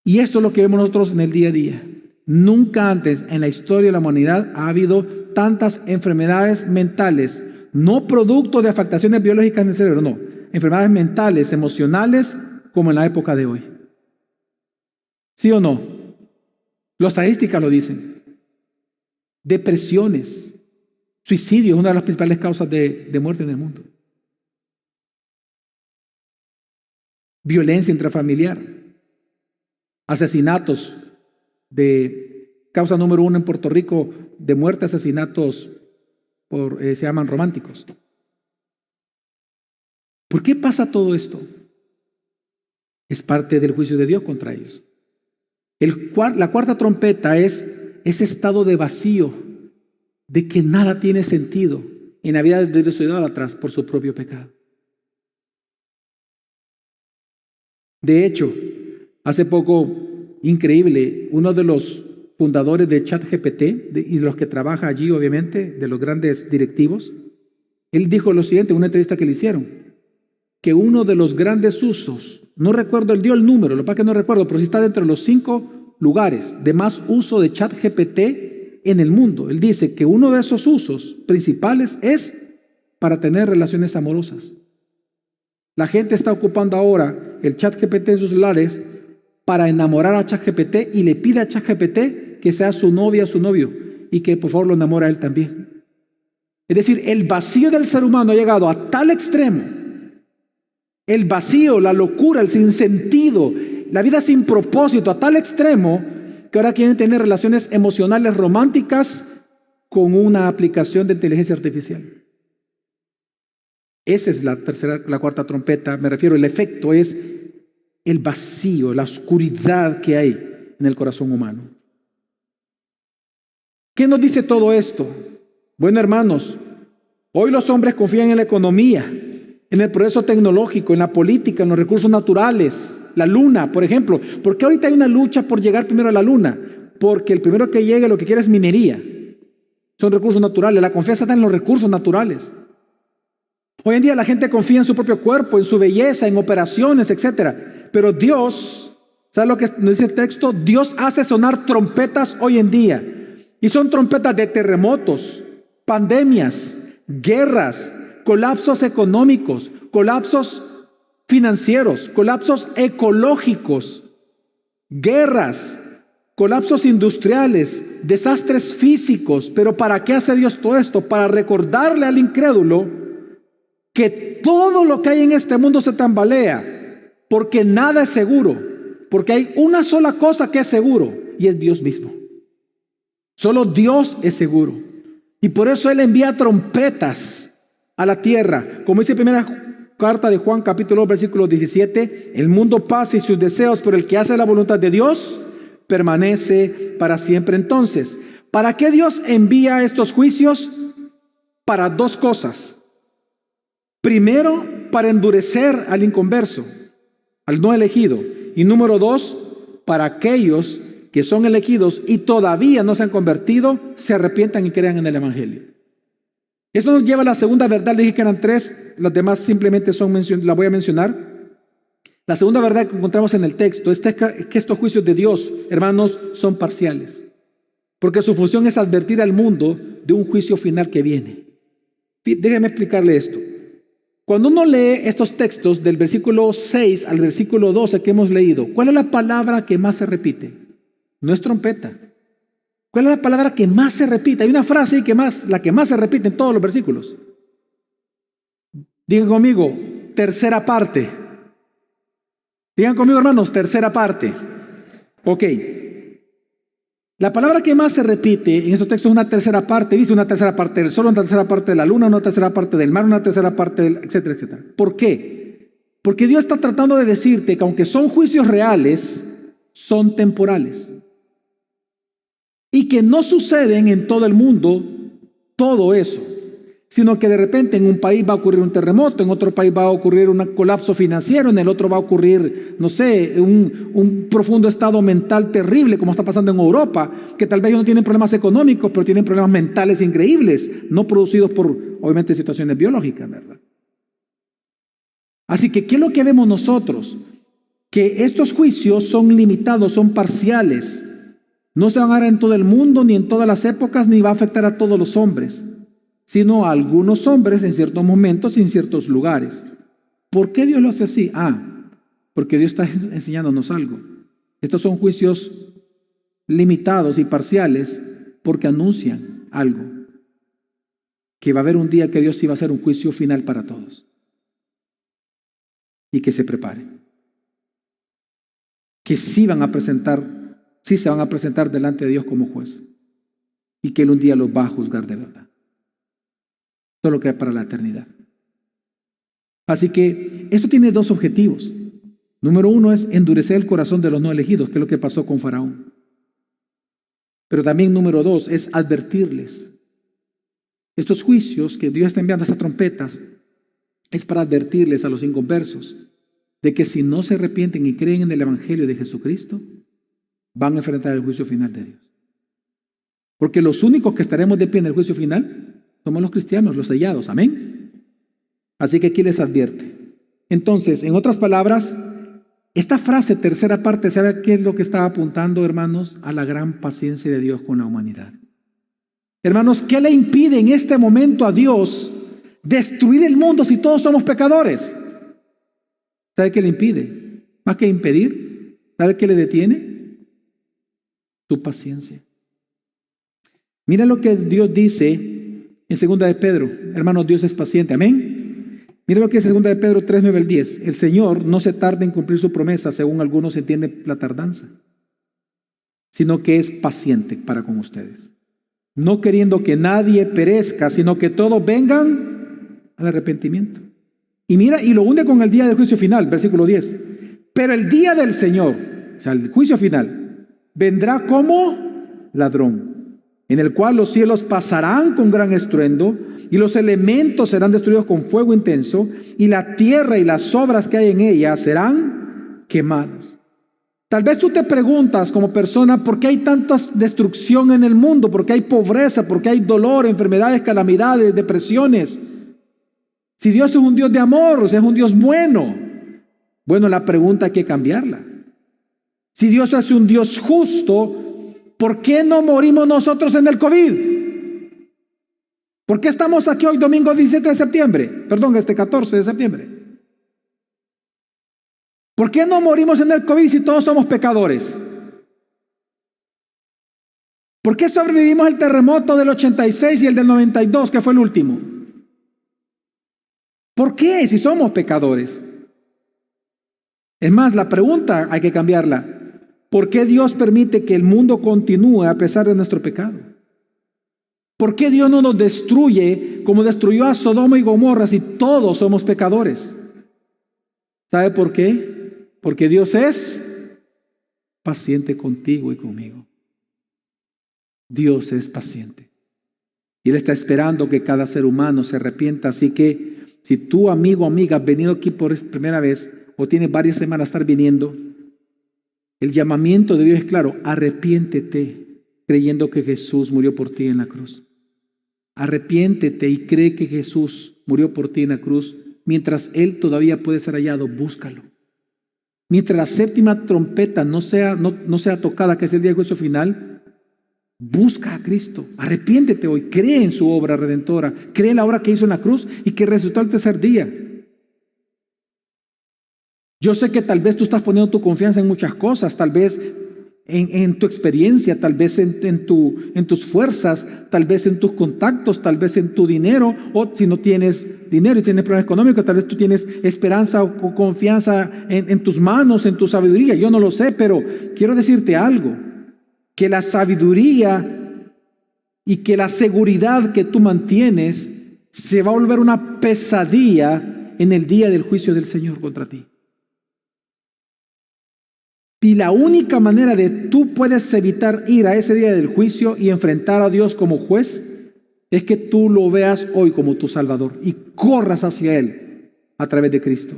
Y esto es lo que vemos nosotros en el día a día. Nunca antes en la historia de la humanidad ha habido tantas enfermedades mentales, no producto de afectaciones biológicas en el cerebro, no, enfermedades mentales, emocionales, como en la época de hoy. ¿Sí o no? Las estadísticas lo dicen. Depresiones, suicidio es una de las principales causas de muerte en el mundo. Violencia intrafamiliar, asesinatos de causa número 1 en Puerto Rico de muerte, asesinatos se llaman románticos. ¿Por qué pasa todo esto? Es parte del juicio de Dios contra ellos. La cuarta trompeta es ese estado de vacío, de que nada tiene sentido en la vida de los idólatras por su propio pecado. De hecho, hace poco, increíble, uno de los fundadores de ChatGPT y los que trabaja allí, obviamente, de los grandes directivos, él dijo lo siguiente en una entrevista que le hicieron, que uno de los grandes usos, no recuerdo, él dio el número, lo que pasa es que no recuerdo, pero sí está dentro de los 5 lugares de más uso de ChatGPT en el mundo. Él dice que uno de esos usos principales es para tener relaciones amorosas. La gente está ocupando ahora el ChatGPT en sus celulares para enamorar a ChatGPT y le pide a ChatGPT que sea su novia o su novio y que por favor lo enamore a él también. Es decir, el vacío del ser humano ha llegado a tal extremo, el vacío, la locura, el sinsentido, la vida sin propósito, a tal extremo que ahora quieren tener relaciones emocionales románticas con una aplicación de inteligencia artificial. Esa es la cuarta trompeta, me refiero, el efecto es el vacío, la oscuridad que hay en el corazón humano. ¿Qué nos dice todo esto? Bueno, hermanos, hoy los hombres confían en la economía, en el progreso tecnológico, en la política, en los recursos naturales, La luna, por ejemplo. ¿Por qué ahorita hay una lucha por llegar primero a la luna? Porque el primero que llegue lo que quiere es minería. Son recursos naturales. La confianza está en los recursos naturales. Hoy en día la gente confía en su propio cuerpo, en su belleza, en operaciones, etc. Pero Dios, ¿sabe lo que nos dice el texto? Dios hace sonar trompetas hoy en día. Y son trompetas de terremotos, pandemias, guerras, colapsos económicos, colapsos financieros, colapsos ecológicos, guerras, colapsos industriales, desastres físicos. Pero ¿para qué hace Dios todo esto? Para recordarle al incrédulo que todo lo que hay en este mundo se tambalea, porque nada es seguro, porque hay una sola cosa que es seguro, y es Dios mismo. Solo Dios es seguro. Y por eso Él envía trompetas a la tierra. Como dice primera carta de Juan, capítulo 2, versículo 17, el mundo pasa y sus deseos, pero el que hace la voluntad de Dios permanece para siempre. Entonces, ¿para qué Dios envía estos juicios? Para dos cosas. Primero, para endurecer al inconverso, al no elegido. Y número dos, para aquellos que son elegidos y todavía no se han convertido, se arrepientan y crean en el Evangelio. Esto nos lleva a la segunda verdad. Le dije que eran tres, las demás simplemente la voy a mencionar. La segunda verdad que encontramos en el texto es que estos juicios de Dios, hermanos, son parciales. Porque su función es advertir al mundo de un juicio final que viene. Déjeme explicarle esto. Cuando uno lee estos textos del versículo 6 al versículo 12 que hemos leído, ¿cuál es la palabra que más se repite? No es trompeta. ¿Cuál es la palabra que más se repite? Hay una frase la que más se repite en todos los versículos. Digan conmigo, tercera parte. Digan conmigo, hermanos, tercera parte. Ok. La palabra que más se repite en estos textos es una tercera parte. Dice una tercera parte del sol, una tercera parte de la luna, una tercera parte del mar, una tercera parte del etcétera, etcétera. ¿Por qué? Porque Dios está tratando de decirte que aunque son juicios reales, son temporales. Y que no suceden en todo el mundo todo eso, sino que de repente en un país va a ocurrir un terremoto, en otro país va a ocurrir un colapso financiero, en el otro va a ocurrir, no sé, un profundo estado mental terrible, como está pasando en Europa, que tal vez ellos no tienen problemas económicos, pero tienen problemas mentales increíbles, no producidos por, obviamente, situaciones biológicas, ¿verdad? Así que, ¿qué es lo que vemos nosotros? Que estos juicios son limitados, son parciales. No se van a dar en todo el mundo, ni en todas las épocas, ni va a afectar a todos los hombres, sino a algunos hombres en ciertos momentos y en ciertos lugares. ¿Por qué Dios lo hace así? Porque Dios está enseñándonos algo. Estos son juicios limitados y parciales porque anuncian algo. Que va a haber un día que Dios sí va a hacer un juicio final para todos. Y que se preparen. Que sí se van a presentar delante de Dios como juez. Y que Él un día los va a juzgar de verdad. Todo lo que es para la eternidad. Así que esto tiene dos objetivos. Número uno es endurecer el corazón de los no elegidos, que es lo que pasó con Faraón. Pero también número dos es advertirles. Estos juicios que Dios está enviando, estas trompetas, es para advertirles a los inconversos de que si no se arrepienten y creen en el Evangelio de Jesucristo, van a enfrentar el juicio final de Dios. Porque los únicos que estaremos de pie en el juicio final somos los cristianos, los sellados. Amén. Así que aquí les advierte. Entonces, en otras palabras, esta frase, tercera parte, ¿sabe qué es lo que está apuntando, hermanos? A la gran paciencia de Dios con la humanidad. Hermanos, ¿qué le impide en este momento a Dios destruir el mundo si todos somos pecadores? ¿Sabe qué le impide? Más que impedir, ¿sabe qué le detiene? Su paciencia. Mira lo que Dios dice en 2 de Pedro. Hermanos, Dios es paciente. Amén. Mira lo que es 2 de Pedro 3, 9 al 10. El Señor no se tarda en cumplir su promesa, según algunos entienden la tardanza, sino que es paciente para con ustedes, no queriendo que nadie perezca, sino que todos vengan al arrepentimiento. Y mira, y lo une con el día del juicio final, versículo 10. Pero el día del Señor, o sea, el juicio final, vendrá como ladrón, en el cual los cielos pasarán con gran estruendo, y los elementos serán destruidos con fuego intenso, y la tierra y las obras que hay en ella serán quemadas. Tal vez tú te preguntas como persona, ¿por qué hay tanta destrucción en el mundo? ¿Por qué hay pobreza? ¿Por qué hay dolor, enfermedades, calamidades, depresiones? Si Dios es un Dios de amor, o sea, es un Dios bueno. Bueno, la pregunta hay que cambiarla. Si Dios es un Dios justo, ¿por qué no morimos nosotros en el COVID? ¿Por qué estamos aquí hoy domingo 17 de septiembre? Perdón, 14 de septiembre. ¿Por qué no morimos en el COVID si todos somos pecadores? ¿Por qué sobrevivimos el terremoto del 86 y el del 92, que fue el último? ¿Por qué si somos pecadores? Es más, la pregunta hay que cambiarla. ¿Por qué Dios permite que el mundo continúe a pesar de nuestro pecado? ¿Por qué Dios no nos destruye como destruyó a Sodoma y Gomorra si todos somos pecadores? ¿Sabe por qué? Porque Dios es paciente contigo y conmigo. Dios es paciente. Y Él está esperando que cada ser humano se arrepienta. Así que si tú, amigo o amiga, has venido aquí por primera vez o tienes varias semanas de estar viniendo, el llamamiento de Dios es claro: arrepiéntete creyendo que Jesús murió por ti en la cruz. Arrepiéntete y cree que Jesús murió por ti en la cruz. Mientras Él todavía puede ser hallado, búscalo. Mientras la séptima trompeta no sea tocada, que es el día del juicio final, busca a Cristo. Arrepiéntete hoy, cree en su obra redentora, cree en la obra que hizo en la cruz y que resucitó al tercer día. Yo sé que tal vez tú estás poniendo tu confianza en muchas cosas, tal vez en tu experiencia, tal vez en tus fuerzas, tal vez en tus contactos, tal vez en tu dinero, o si no tienes dinero y tienes problemas económicos, tal vez tú tienes esperanza o confianza en tus manos, en tu sabiduría. Yo no lo sé, pero quiero decirte algo, que la sabiduría y que la seguridad que tú mantienes se va a volver una pesadilla en el día del juicio del Señor contra ti. Y la única manera de tú puedes evitar ir a ese día del juicio y enfrentar a Dios como juez es que tú lo veas hoy como tu Salvador y corras hacia Él a través de Cristo,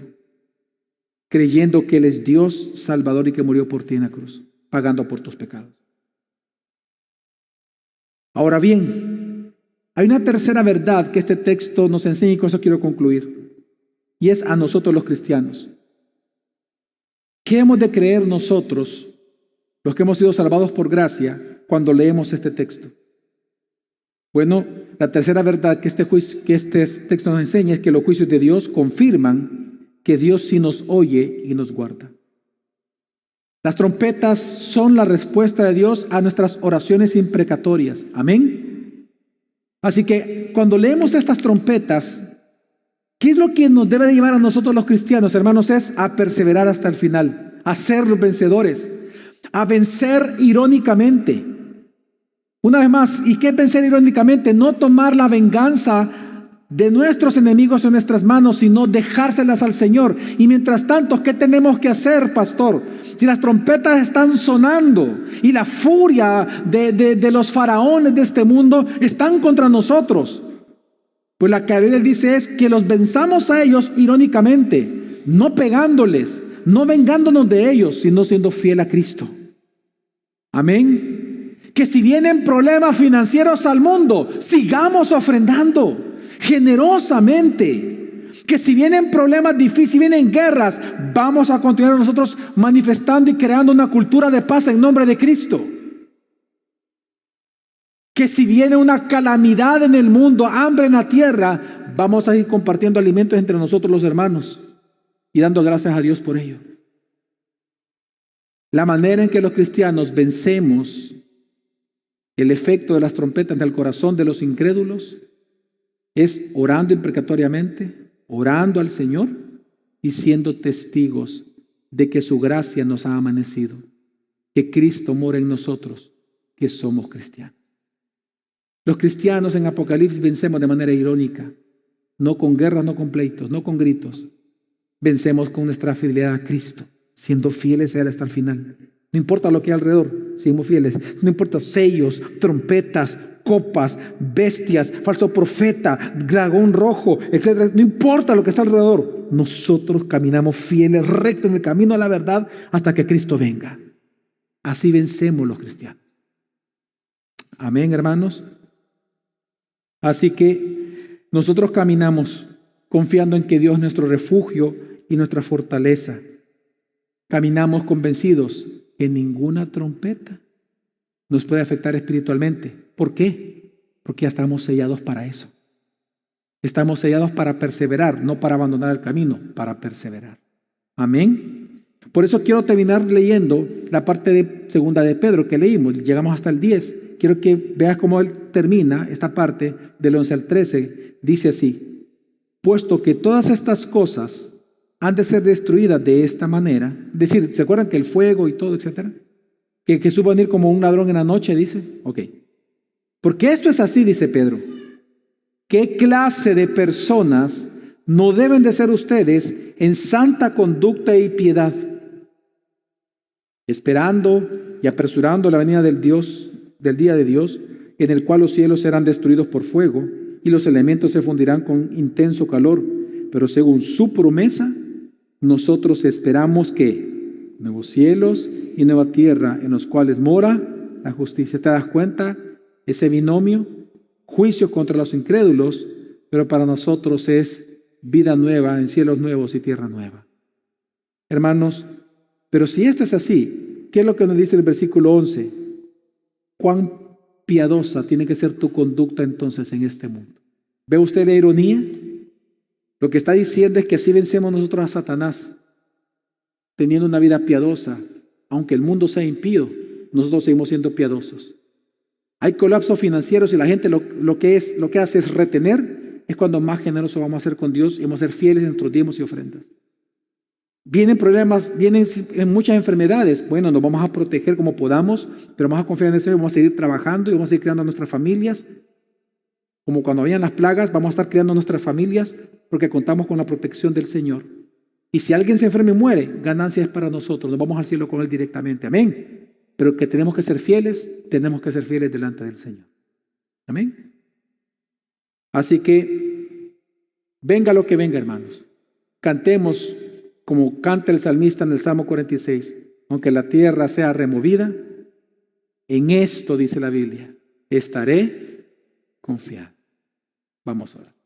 creyendo que Él es Dios Salvador y que murió por ti en la cruz, pagando por tus pecados. Ahora bien, hay una tercera verdad que este texto nos enseña y con eso quiero concluir, y es a nosotros los cristianos. ¿Qué hemos de creer nosotros, los que hemos sido salvados por gracia, cuando leemos este texto? Bueno, la tercera verdad que este texto nos enseña es que los juicios de Dios confirman que Dios sí nos oye y nos guarda. Las trompetas son la respuesta de Dios a nuestras oraciones imprecatorias. Amén. Así que cuando leemos estas trompetas, ¿qué es lo que nos debe de llevar a nosotros los cristianos, hermanos? Es a perseverar hasta el final, a ser los vencedores, a vencer irónicamente. Una vez más, ¿y qué es vencer irónicamente? No tomar la venganza de nuestros enemigos en nuestras manos, sino dejárselas al Señor. Y mientras tanto, ¿qué tenemos que hacer, pastor? Si las trompetas están sonando y la furia de los faraones de este mundo están contra nosotros, pues la que la Biblia dice es que los venzamos a ellos irónicamente, no pegándoles, no vengándonos de ellos, sino siendo fiel a Cristo. Amén. Que si vienen problemas financieros al mundo, sigamos ofrendando generosamente. Que si vienen problemas difíciles, vienen guerras, vamos a continuar nosotros manifestando y creando una cultura de paz en nombre de Cristo. Que si viene una calamidad en el mundo, hambre en la tierra, vamos a ir compartiendo alimentos entre nosotros los hermanos y dando gracias a Dios por ello. La manera en que los cristianos vencemos el efecto de las trompetas en el corazón de los incrédulos es orando imprecatoriamente, orando al Señor y siendo testigos de que su gracia nos ha amanecido, que Cristo mora en nosotros, que somos cristianos. Los cristianos en Apocalipsis vencemos de manera irónica, no con guerras, no con pleitos, no con gritos. Vencemos con nuestra fidelidad a Cristo, siendo fieles a Él hasta el final. No importa lo que hay alrededor, seguimos fieles. No importa sellos, trompetas, copas, bestias, falso profeta, dragón rojo, etc. No importa lo que está alrededor. nosotros caminamos fieles, rectos en el camino a la verdad hasta que Cristo venga. Así vencemos los cristianos. Amén, hermanos. Así que nosotros caminamos confiando en que Dios es nuestro refugio y nuestra fortaleza. Caminamos convencidos que ninguna trompeta nos puede afectar espiritualmente. ¿Por qué? Porque ya estamos sellados para eso. Estamos sellados para perseverar, no para abandonar el camino, para perseverar. Amén. Por eso quiero terminar leyendo la parte de segunda de Pedro que leímos. Llegamos hasta el 10. Quiero que veas cómo él termina esta parte del 11 al 13. Dice así: puesto que todas estas cosas han de ser destruidas de esta manera. Es decir, ¿se acuerdan que el fuego y todo, etcétera? Que Jesús va a venir como un ladrón en la noche, dice. Ok. Porque esto es así, dice Pedro. ¿Qué clase de personas no deben de ser ustedes en santa conducta y piedad, esperando y apresurando la venida del día de Dios, en el cual los cielos serán destruidos por fuego y los elementos se fundirán con intenso calor? Pero según su promesa, nosotros esperamos que nuevos cielos y nueva tierra en los cuales mora la justicia. ¿Te das cuenta? Ese binomio, juicio contra los incrédulos, pero para nosotros es vida nueva en cielos nuevos y tierra nueva. Hermanos, pero si esto es así, ¿qué es lo que nos dice el versículo 11? ¿Cuán piadosa tiene que ser tu conducta entonces en este mundo? ¿Ve usted la ironía? Lo que está diciendo es que así vencemos nosotros a Satanás, teniendo una vida piadosa. Aunque el mundo sea impío, nosotros seguimos siendo piadosos. Hay colapsos financieros y la gente lo que hace es retener. Es cuando más generosos vamos a ser con Dios y vamos a ser fieles en nuestros diezmos y ofrendas. Vienen problemas, vienen muchas enfermedades. Bueno, nos vamos a proteger como podamos, pero vamos a confiar en el Señor, vamos a seguir trabajando y vamos a seguir creando nuestras familias. Como cuando habían las plagas, vamos a estar creando nuestras familias porque contamos con la protección del Señor. Y si alguien se enferma y muere, ganancia es para nosotros. Nos vamos al cielo con Él directamente. Amén. Pero que tenemos que ser fieles delante del Señor. Amén. Así que, venga lo que venga, hermanos. Cantemos como canta el salmista en el Salmo 46. Aunque la tierra sea removida, en esto, dice la Biblia, estaré confiado. Vamos a orar.